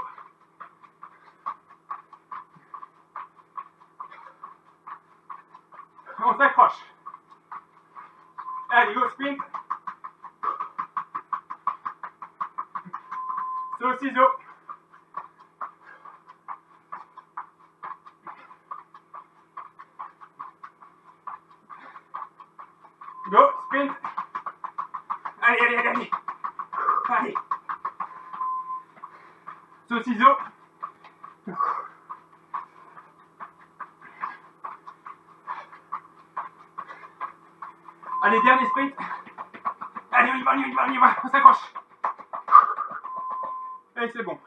On s'accroche. Allez, go sprint. Saut ciseaux. Go sprint. Allez. Allez. Saut ciseaux. Allez, dernier sprint. Allez, on y va. On s'accroche. Allez, c'est bon.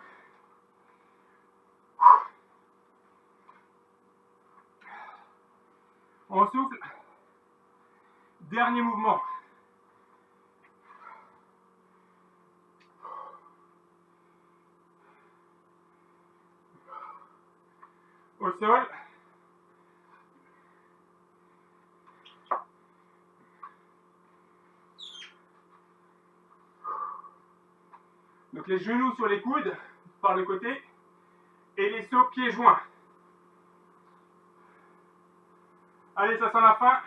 On souffle. Dernier mouvement. Au sol. Donc les genoux sur les coudes par le côté et les sauts pieds joints. Allez, ça sent la fin.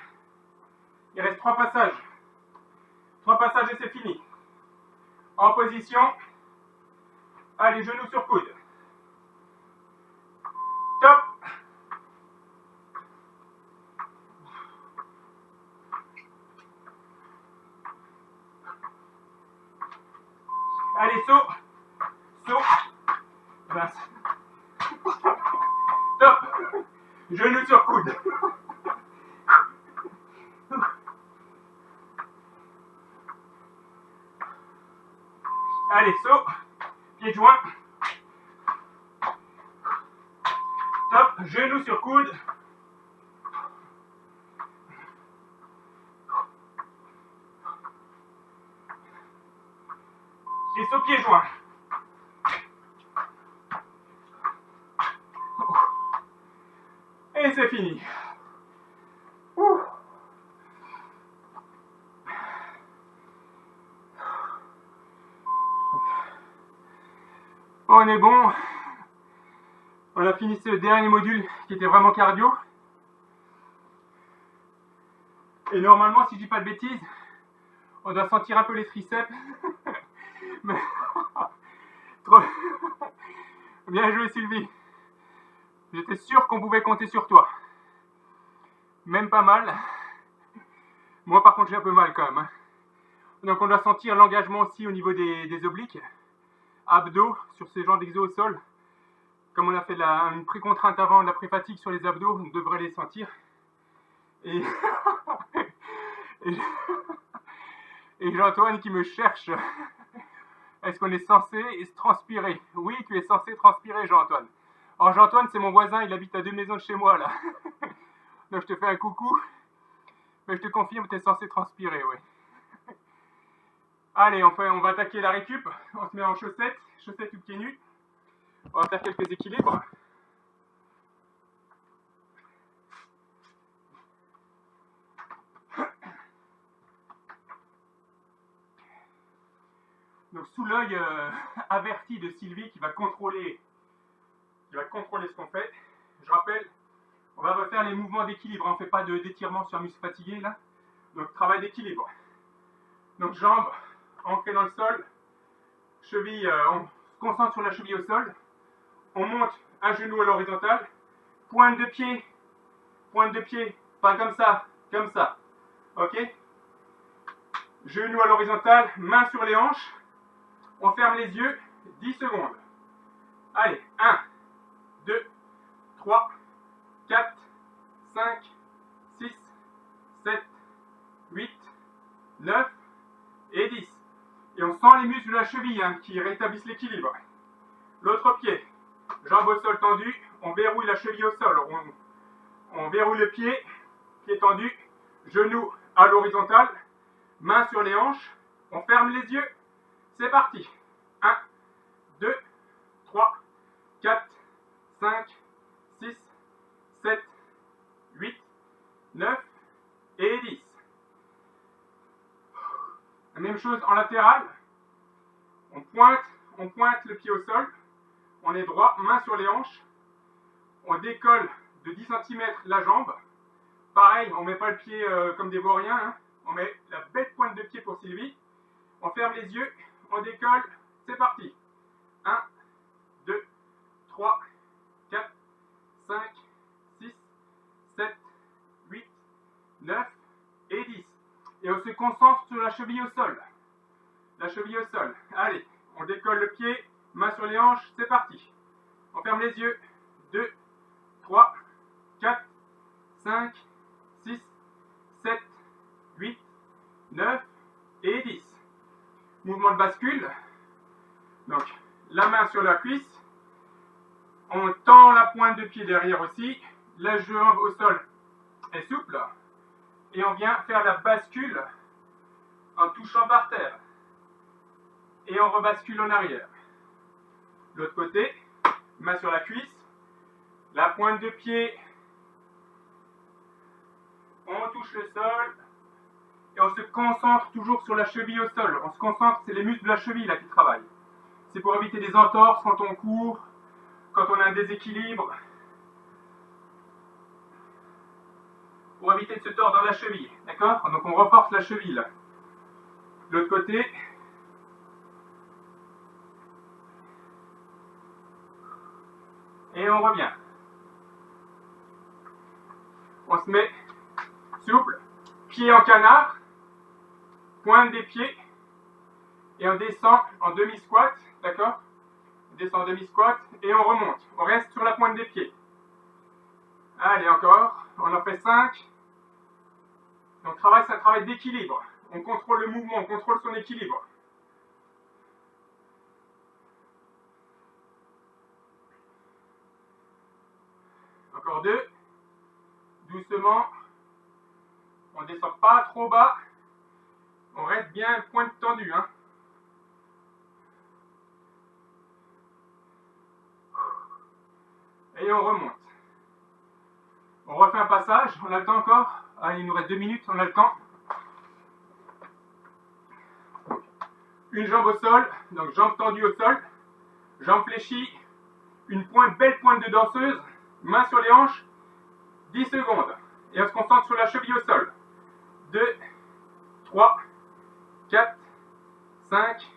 Il reste 3 passages. 3 passages et c'est fini. En position. Allez, genoux sur coude. Top. Allez, saut. Saut. Mince. Top. Genoux sur coude. Allez, saut. Pieds joints. Top. Genoux sur coude. Et saut pieds joints. Et c'est fini. Ouh. On est bon. On a fini ce dernier module qui était vraiment cardio. Et normalement, si je dis pas de bêtises, on doit sentir un peu les triceps. Mais trop. Bien joué, Sylvie. J'étais sûr qu'on pouvait compter sur toi. Même pas mal. Moi, par contre, j'ai un peu mal quand même. Hein. Donc, on doit sentir l'engagement aussi au niveau des obliques. Abdos, sur ces genres d'exos au sol. Comme on a fait une pré-contrainte avant, la pré-fatigue sur les abdos, on devrait les sentir. Et, et Jean-Antoine qui me cherche. Est-ce qu'on est censé transpirer? Oui, tu es censé transpirer, Jean-Antoine. Alors Jean-Antoine, c'est mon voisin, il habite à 2 maisons de chez moi, là. Donc je te fais un coucou. Mais je te confirme, tu es censé transpirer, oui. Allez, enfin, on va attaquer la récup. On se met en chaussettes ou pieds nus. On va faire quelques équilibres. Donc sous l'œil averti de Sylvie qui va contrôler ce qu'on fait, je rappelle, on va refaire les mouvements d'équilibre. On ne fait pas d'étirement sur un muscle fatigué là. Donc travail d'équilibre. Donc jambes ancrées dans le sol, cheville, on se concentre sur la cheville au sol, on monte un genou à l'horizontale, pointe de pied, pas comme ça, ok? Genou à l'horizontale, main sur les hanches, on ferme les yeux, 10 secondes. Allez, 1, 2, 3, 4, 5, 6, 7, 8, 9 et 10. Et on sent les muscles de la cheville hein, qui rétablissent l'équilibre. L'autre pied, jambes au sol tendues, on verrouille la cheville au sol. On verrouille le pied tendu, genou à l'horizontale, main sur les hanches, on ferme les yeux. C'est parti. 1, 2, 3, 4, 5, 6, 7, 8, 9 et 10. La même chose en latéral. On pointe le pied au sol. On est droit, main sur les hanches. On décolle de 10 cm la jambe. Pareil, on ne met pas le pied comme des vauriens. Hein. On met la belle pointe de pied pour Sylvie. On ferme les yeux. On décolle. C'est parti. 1, 2, 3, 4, 5, 6, 7, 8, 9 et 10. Et on se concentre sur la cheville au sol. La cheville au sol. Allez, on décolle le pied, main sur les hanches, c'est parti. On ferme les yeux. 2, 3, 4, 5, 6, 7, 8, 9 et 10. Mouvement de bascule. Donc, la main sur la cuisse. On tend la pointe de pied derrière aussi. La jambe au sol est souple. Et on vient faire la bascule en touchant par terre. Et on rebascule en arrière. L'autre côté, main sur la cuisse, la pointe de pied, on touche le sol, et on se concentre toujours sur la cheville au sol. On se concentre, c'est les muscles de la cheville là qui travaillent. C'est pour éviter des entorses quand on court, quand on a un déséquilibre. pour éviter de se tordre la cheville. D'accord? Donc on renforce la cheville là. De l'autre côté. Et on revient. On se met souple, pied en canard, pointe des pieds, et on descend en demi-squat, d'accord? On descend en demi-squat, et on remonte. On reste sur la pointe des pieds. Allez, encore. On en fait 5. On travaille, c'est un travail d'équilibre. On contrôle le mouvement, on contrôle son équilibre. Encore 2. Doucement. On ne descend pas trop bas. On reste bien pointe tendue. Hein. Et on remonte. On refait un passage. On a le temps encore. Allez, il nous reste 2 minutes. On a le temps. Une jambe au sol. Donc jambe tendue au sol. Jambe fléchie. Une pointe, belle pointe de danseuse. Main sur les hanches. 10 secondes. Et on se concentre sur la cheville au sol. 2, 3, 4, 5,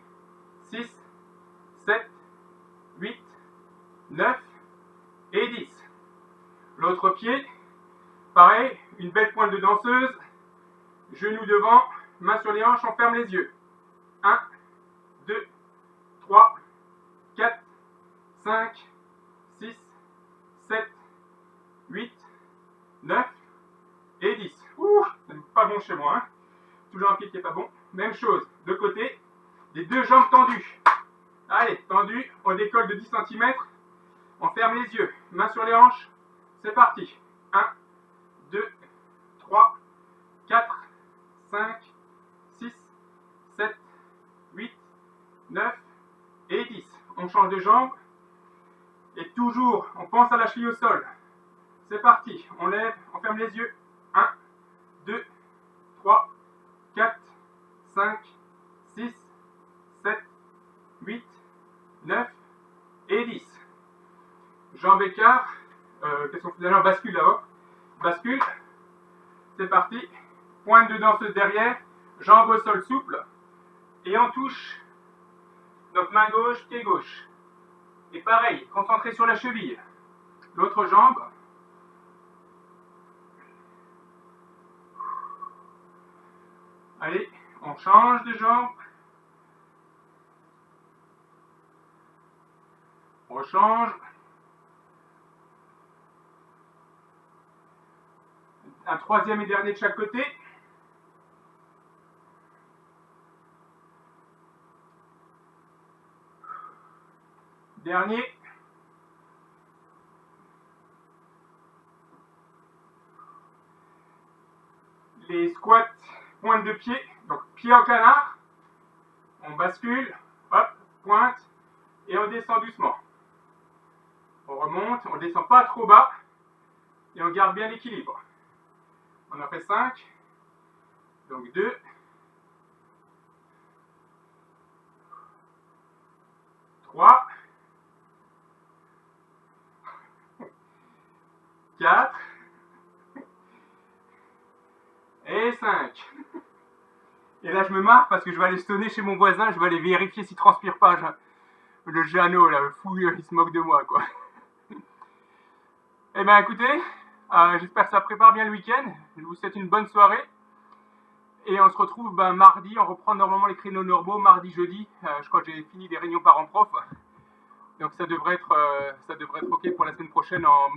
6, 7, 8, 9 et 10. L'autre pied, pareil, une belle pointe de danseuse, genou devant, main sur les hanches, on ferme les yeux. 1, 2, 3, 4, 5, 6, 7, 8, 9 et 10. Ouh, c'est pas bon chez moi, hein. Toujours un pied qui n'est pas bon. Même chose, de côté, les 2 jambes tendues. Allez, tendues, on décolle de 10 cm. On ferme les yeux, main sur les hanches. C'est parti. 1, 2, 3, 4, 5, 6, 7, 8, 9 et 10. On change de jambe. Et toujours, on pense à la cheville au sol. C'est parti. On lève, on ferme les yeux. 1, 2, 3, 4, 5, 6, 7, 8, 9 et 10. Jambe écart. Qu'est-ce qu'on fait d'ailleurs? Bascule là-haut. Bascule. C'est parti. Pointe de danseuse derrière. Jambe au sol souple. Et on touche. Donc main gauche, pied gauche. Et pareil, concentré sur la cheville. L'autre jambe. Allez, on change de jambe. On rechange. Un troisième et dernier de chaque côté. Dernier. Les squats, pointe de pied, donc pied en canard. On bascule, hop, pointe, et on descend doucement. On remonte, on ne descend pas trop bas, et on garde bien l'équilibre. On en fait 5, donc 2, 3, 4 et 5. Et là je me marre parce que je vais aller sonner chez mon voisin, je vais aller vérifier s'il transpire pas. Le Jeannot là, le fou, il se moque de moi quoi. Eh ben écoutez, j'espère que ça prépare bien le week-end. Je vous souhaite une bonne soirée. Et on se retrouve mardi, on reprend normalement les créneaux normaux, mardi, jeudi. Je crois que j'ai fini des réunions parents-prof. Donc ça devrait être ok pour la semaine prochaine en